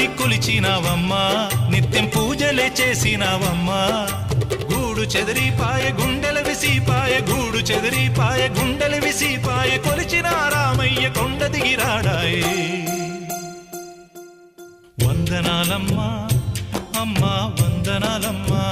రాముని కొలిచినావమ్మా నిత్యం పూజలే చేసినావమ్మా గూడు చెదిరిపాయ గుండెల విసిపాయ గూడు చెదిరిపాయ గుండెల విసిపాయ కొలిచిన రామయ్య కొండ దిగిరాడాయే వందనాలమ్మా అమ్మా వందనాలమ్మా